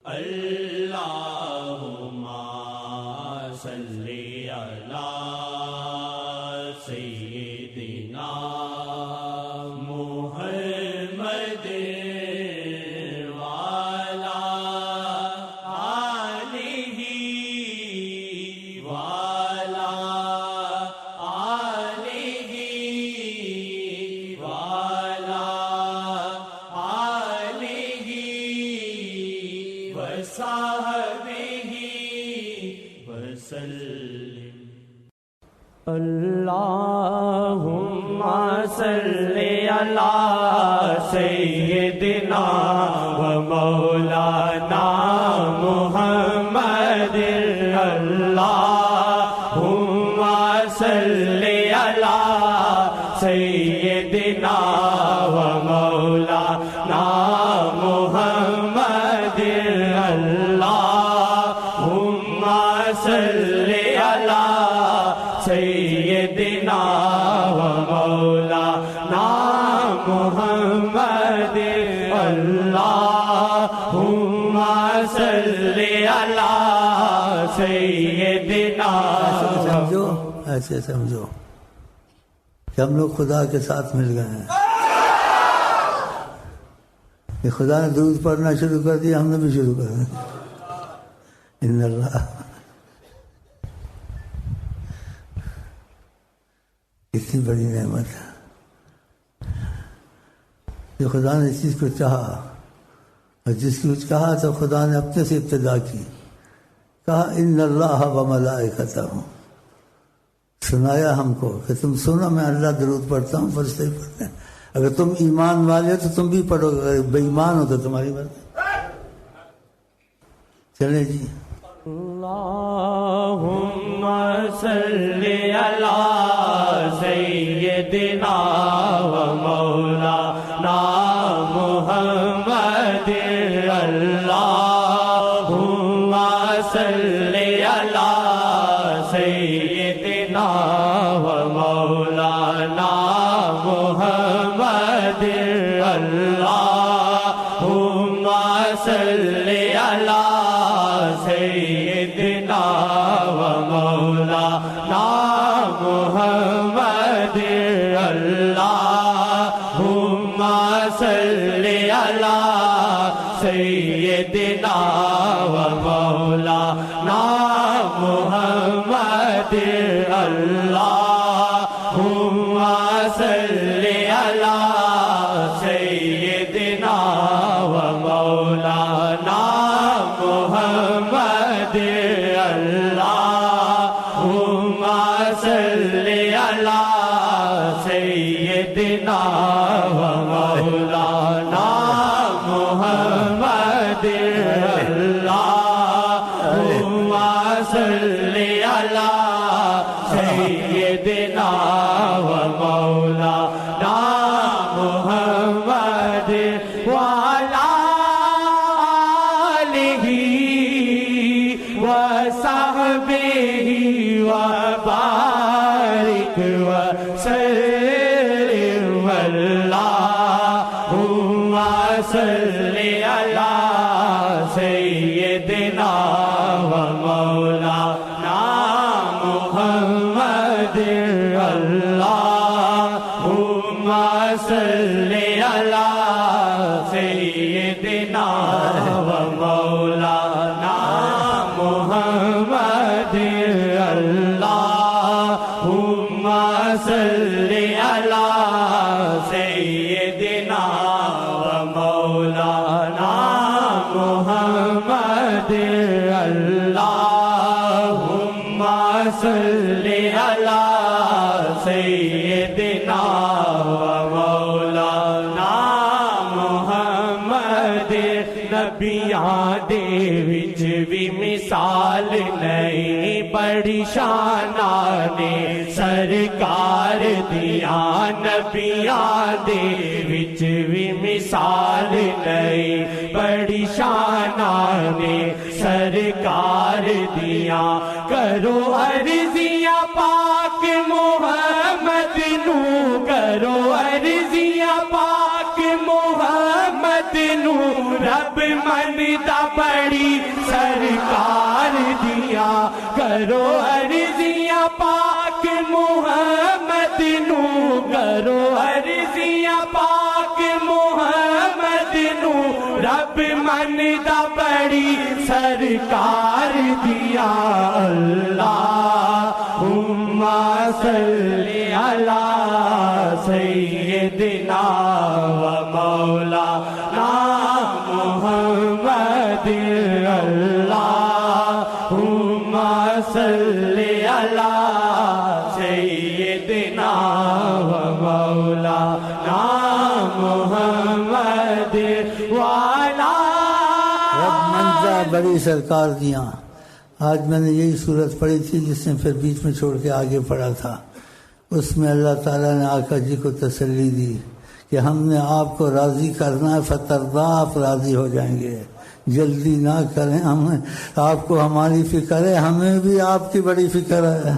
اللہم صلی علی سیدنا محمد وعلی آلہ وعلی آلہ وعلی آلہ وصحبہ وسلم۔ اللہم صلی علی سیدنا و مولانا محمد۔ اللہم صلی علی سیدنا و مولانا محمد۔ اللہم صلی علی سیدنا و مولانا محمد۔ اللہم صلی علی سیدنا۔ سمجھو، ایسے سمجھو کہ ہم لوگ خدا کے ساتھ مل گئے ہیں، کہ خدا نے درود پڑھنا شروع کر دیا، ہم نے بھی شروع کر دیا۔ ان اللہ، کتنی بڑی نعمت ہے کہ خدا نے اس چیز کو چاہا، اور جس کو کہا تو خدا نے اپنے سے ابتدا کی، کہا ان اللہ و ملائکتہ، سنایا ہم کو کہ تم سنو میں اللہ درود پڑھتا ہوں، فرشتے بھی پڑھتے ہیں، اگر تم ایمان والے ہو تو تم بھی پڑھو گے، اگر بے ایمان ہو تو تمہاری بات ہے۔ چلے جی۔ اللہم صلی علی سیدنا و مولانا محمد۔ اللہم صلی علی سیدنا و مولانا محمد۔ اللہم صلی علی سیدنا و مولانا محمد۔ اللہم صلی علی سیدنا و مولانا محمد۔ اللہم صلی علی سیدنا و مولانا محمد۔ اللہم صلی علی سیدنا و مولانا محمد۔ اللہم صلی علی سیدنا و مولانا محمد وعلی آلہ وصحبہ وبارک وسلم۔ اللہم صلی علی سیدنا و مولانا محمد۔ اللہم صلی علی سیدنا و مولانا محمد۔ اللہم صلی علی سیدنا و مولانا محمد۔ اللہم صلی علی سیدنا و مولانا محمد۔ نبیاں دے وچ بھی مثال نہیں، بڑی شاناں نے سرکار دیاں، نبیاں دے وچ بھی مثال نہیں، بڑی شاناں نے سرکار دیاں۔ کرو عرضیاں پاک محمد نو، کرو عرضیاں پاک محمد نو، نو رب مندا بڑی سرکار دیا کرو عرضیاں پاک محمد نو کرو عرضیاں پاک محمد نو رب مندا بڑی سرکار دیا اللہم صلی علی سیدنا و مولانا محمد اللہم صلی علی سیدنا و مولانا محمد والا رب منزا بڑی سرکار دیا. آج میں نے یہی صورت پڑھی تھی جس نے پھر بیچ میں چھوڑ کے آگے پڑھا تھا. اس میں اللہ تعالیٰ نے آقا جی کو تسلی دی کہ ہم نے آپ کو راضی کرنا ہے، فترضا، آپ راضی ہو جائیں گے. جلدی نہ کریں، ہمیں آپ کو ہماری فکر ہے، ہمیں بھی آپ کی بڑی فکر ہے.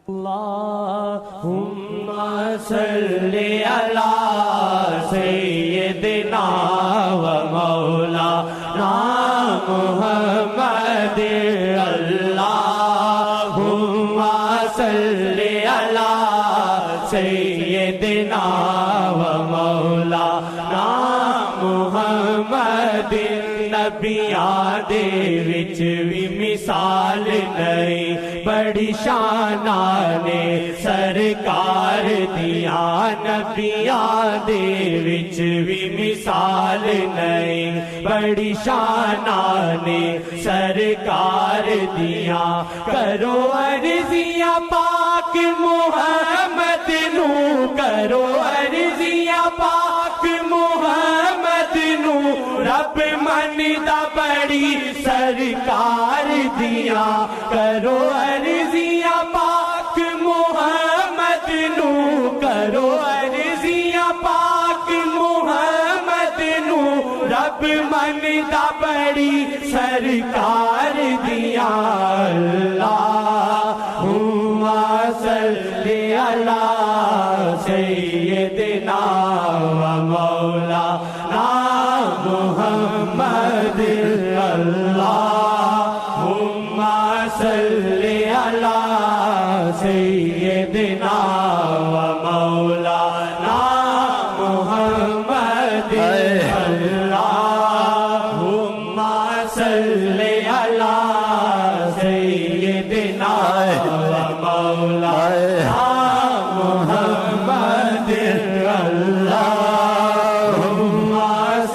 اللہم صلی علی سیدنا و مولانا محمد اللہم صلی علی سیدنا و مولانا محمد. نبیاں دے وچ وی مثال نہیں بڑی شاناں نے سرکار دیاں. نبیاں دے وچ وی مثال نہیں بڑی شاناں نے سرکار دیاں. کرو عرضیاں پاک محمد نو کرو عرضیاں پاک محمد نو رب مندا بڑی سرکار دیا. کرو عرضیاں پاک محمد نو کرو عرضیاں پاک محمد نو رب مندا بڑی سرکار دیا. اللہم صلی علی سیدنا و مولانا محمد اللہم صلی علی سیدنا و مولانا محمد اللہم صلی علی سیدنا و مولانا محمد اللہم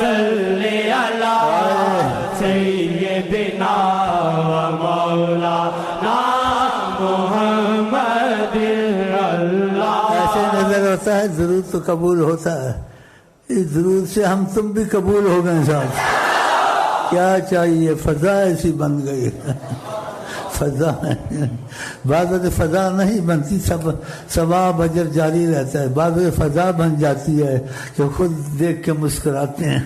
صلی علی سیدنا و مولانا محمد اللہ. ایسے نظر ہوتا ہے درود تو قبول ہوتا ہے. اس درود سے ہم تم بھی قبول ہو گئے صاحب. کیا چاہیے، فضا ایسی بن گئی. فضا بعض فضا نہیں بنتی، سب ثواب اجر جاری رہتا ہے. بعض فضا بن جاتی ہے کہ خود دیکھ کے مسکراتے ہیں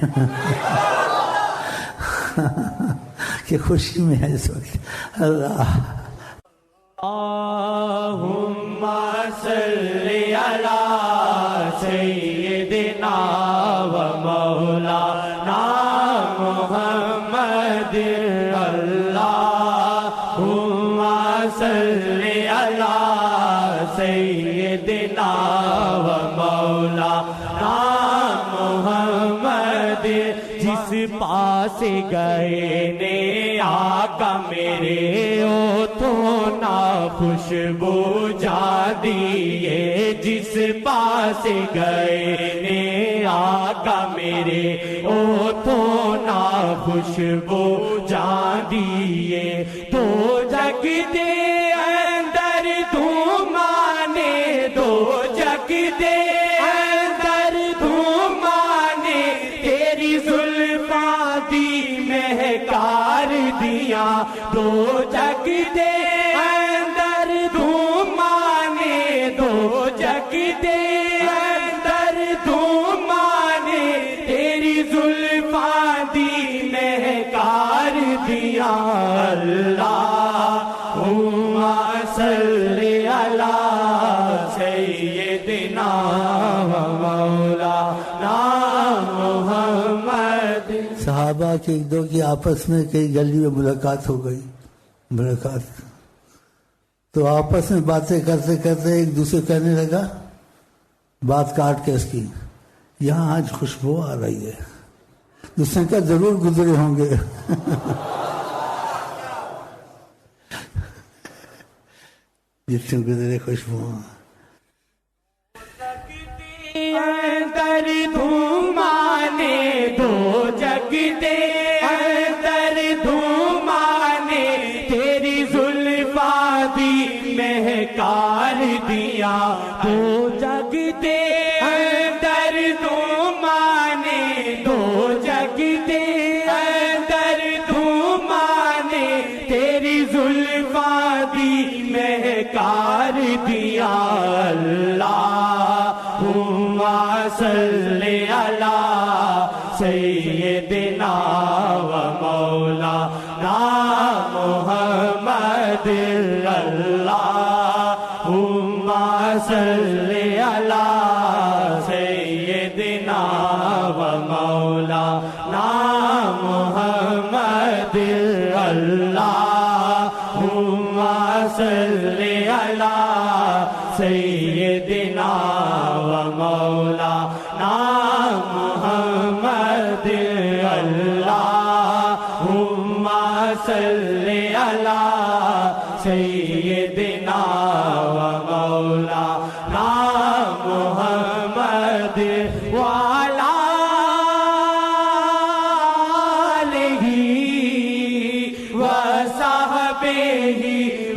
کہ خوشی میں ہے اس وقت. اللہ اللہم صلی علی سیدنا و مولانا محمد اللہم صلی علی سیدنا و مولانا محمد. جس پاس گئے نے آقا میرے اوتھوں نہ خوشبو جا دیے. جس پاس گئے نے آقا میرے اوتھوں نہ خوشبو جا دیے. تو جگ دے اندر دھومانے دو جگ دے اندر دھومانے تیری زلفاں دی مہکار دیا. دو جگ دے اندر دھومانے دو جگ دے اندر دھومانے تیری زلفاں دی مہکار دیا. اللہم صلی علی سیدنا و مولانا ہوا کہ ایک دو کی آپس میں کئی گلی میں ملاقات ہو گئی. تو آپس میں باتیں کرتے کرتے ایک دوسرے کہنے لگا بات کاٹ کے اس کی, یہاں آج خوشبو آ رہی ہے. دوسرے نے کہا ضرور گزرے ہوں گے. جتنے گزرے خوشبو اندر دھومانے دو جگ دے, اندر دھومانے تیری زلفاں دی مہکار دیا دو جگ دے, اندر دھومانے دو جگ دے, اندر دھومانے تیری زلفاں دی مہکار دیا. اللہم صلی علی سیدنا و مولانا محمد. اللہم صلی علی سیدنا و مولانا محمد. اللہم صلی علی سیدنا و مولانا محمد. اللہم صلی علی سیدنا و مولانا محمد وعلی آلہ وصحبہ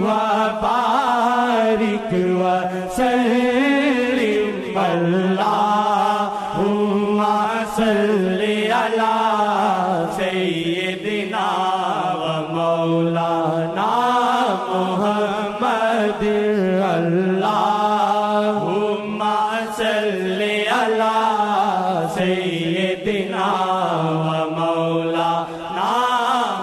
وبارک وسلم. اللہم صلی علی سیدنا و مولانا محمد. اللہم صلی علی سیدنا و مولانا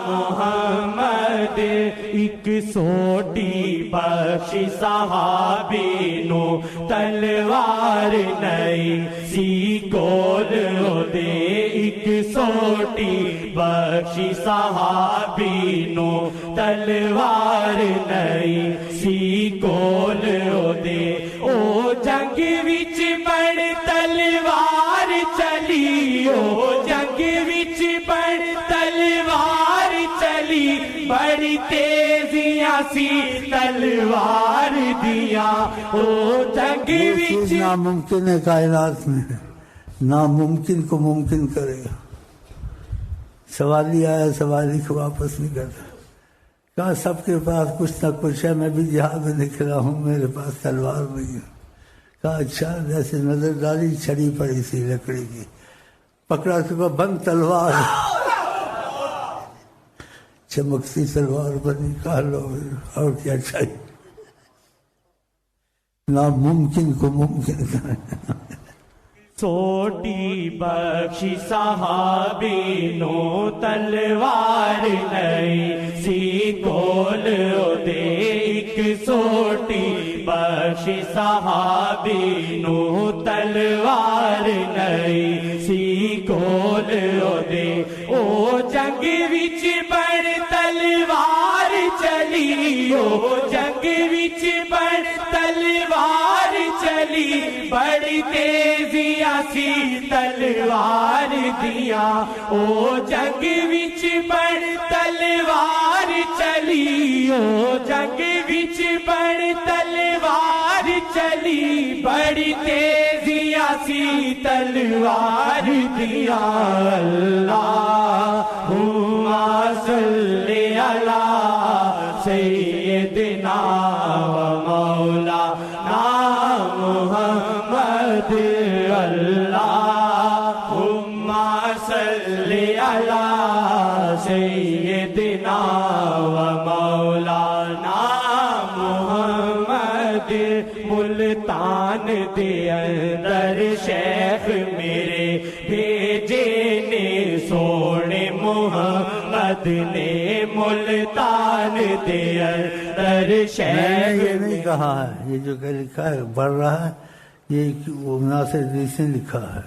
محمد. ایک سوٹی بخشی صحابی نو تلوار نئی سی کول دے. ایک سوٹی بخشی صحابی نو تلوار نئی سی کول دے. او جنگ وچ بڑ تلوار چلی, او جنگ وچ بڑ تلوار چلی, بڑی تیزیاں سی تلوار دیا. او جنگ وچ ناممکن ہے کائنات میں, ناممکن کو ممکن کرے گا. سوالی آیا, سوالی کو واپس نہیں کرتا. کہا سب کے پاس کچھ نہ کچھ ہے, میں بھی جہاد میں نکلا ہوں, میرے پاس تلوار نہیں ہے. کہا اچھا, جیسے نظر ڈالی چھڑی پڑی سی لکڑی کی, پکڑا تو کہا بند تلوار, چمکتی تلوار بنی. کہا لو اور کیا چاہیے, ناممکن کو ممکن کریں. سوٹی بخشی صحابی نو تلوار نئی سی کول دے. ایک سوٹی بخشی صحابی نو تلوار نئی سی کول دے. او جنگ وچ بڑ تلوار چلی, او جنگ وچ بڑ تلوار چلی, بڑی تیزیاں سی تلوار دیا. او جنگ وچ بڑ تلوار چلی, او جنگ وچ بڑ تلوار چلی, بڑی تیزیاں سی تلوار دیا. اللہم صلی علی سیدنا و مولانا محمد. اللہم صلی علی سیدنا و مولانا محمد. ملتان دے اندر شیخ میرے بھیجے نے سونے محمد نے, ملتان دے اندر شیخ. یہ نہیں کہا ہے, یہ جو کہ لکھا ہے بڑھ رہا ہے, یہ وہ ناصر ادریس نے لکھا ہے.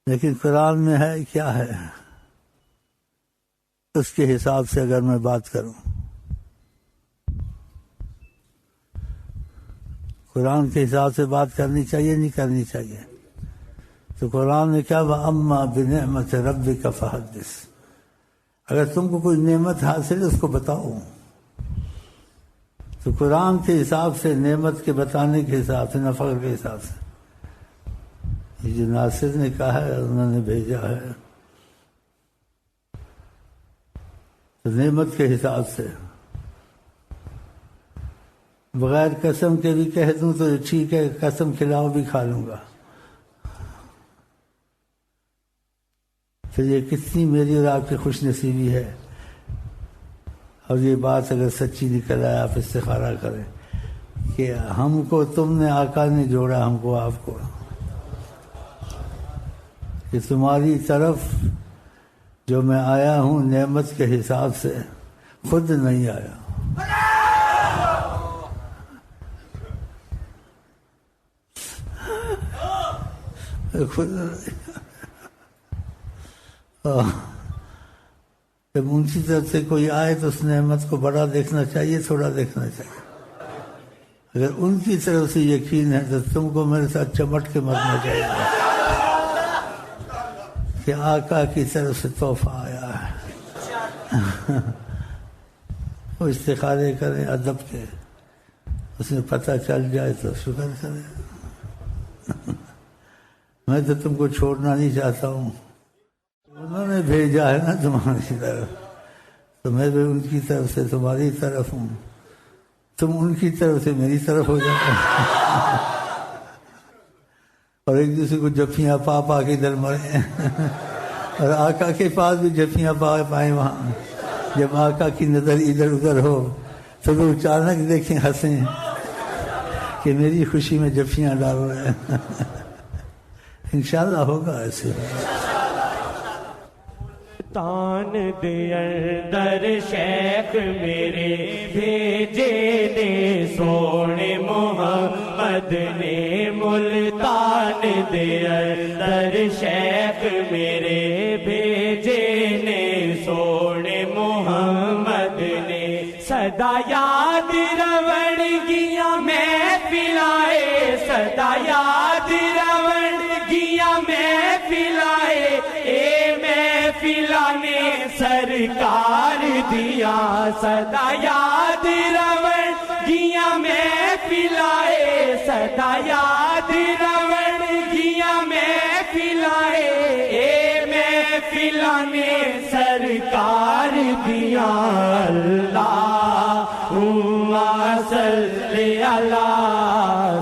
لیکن قرآن میں ہے کیا ہے، اس کے حساب سے اگر میں بات کروں، قرآن کے حساب سے بات کرنی چاہیے نہیں کرنی چاہیے؟ تو قرآن میں کیا وَأَمَّا بِنِعْمَةِ رَبِّكَ فَحَدِّثْ، اگر تم کو کوئی نعمت حاصل ہے اس کو بتاؤ۔ تو قرآن کے حساب سے، نعمت کے بتانے کے حساب سے، نفع کے حساب سے، یہ جو ناصر نے کہا ہے انہوں نے بھیجا ہے، تو نعمت کے حساب سے بغیر قسم کے بھی کہہ دوں تو ٹھیک ہے، قسم کھلاؤ بھی کھا لوں گا۔ پھر یہ کتنی میری اور آپ کی خوش نصیبی ہے۔ اور یہ بات اگر سچی نکل آئے، آپ استخارہ کریں کہ ہم کو تم نے، آقا نے جوڑا ہم کو آپ کو، کہ تمہاری طرف جو میں آیا ہوں نعمت کے حساب سے، خود نہیں آیا، خود جب ان کی طرف سے کوئی آئے تو اس نعمت کو بڑا دیکھنا چاہیے، تھوڑا دیکھنا چاہیے۔ اگر ان کی طرف سے یقین ہے تو تم کو میرے ساتھ چمٹ کے مرنا چاہیے کہ آقا کی طرف سے تحفہ آیا ہے۔ وہ استخارے کریں ادب کے، اس میں پتہ چل جائے تو شکر کریں۔ میں تو تم کو چھوڑنا نہیں چاہتا ہوں، انہوں نے بھیجا ہے نا تمہاری طرف، تو میں بھی ان کی طرف سے تمہاری طرف ہوں، تم ان کی طرف سے میری طرف ہو جاتا اور ایک دوسرے کو جفیاں پا پا کے ادھر مرے اور آقا کے پاس بھی جفیاں پائیں وہاں۔ جب آقا کی نظر ادھر ادھر ہو تو وہ اچانک دیکھیں، ہنسیں کہ میری خوشی میں جفیاں ڈال رہے ہیں۔ انشاءاللہ ہوگا ایسے۔ تان دے اندر شیخ میرے بھیجے نے سونے محمد نے، ملتان دے اندر شیخ میرے بھیجے نے سونے محمد نے، صدا یاد روڑ گیا میں پلائے، صدا یاد روڑ گیا میں پلائے، پلانے سرکار دیا، صدا یاد روڑ گیا میں پلائے، صدا یاد روڑ گیا میں پلائے، میں پلانے سرکار دیا۔ اللہم صلی علی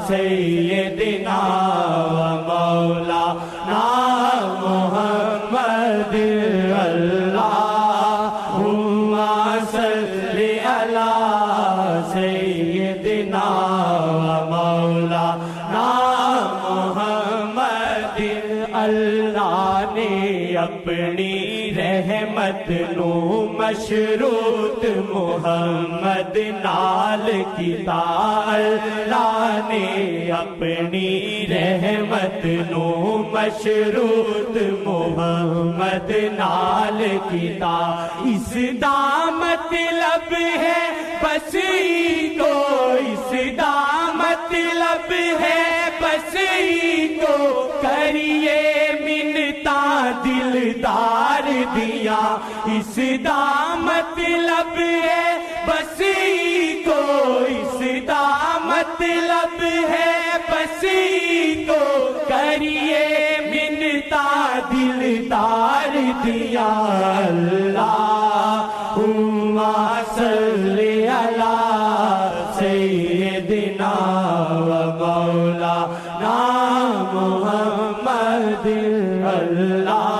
سیدنا و مولانا محمد، اللہم صلی علی سیدنا و مولانا محمد۔ اللہ نے اپنی رحمت نو مشروط محمد نال کیتا، اللہ نے اپنی رحمت نو مشروط محمد نال کیتا، اس دا مطلب ہے بس کو، اس دا مطلب ہے بس کو، کریے منتا دلدار دیا، اس دا مطلب ہے بس کو، اس دا مطلب ہے بس کو، کریے منتا دلدار دیا۔ اللہم صلی علی سیدنا و مولانا محمد، اللہ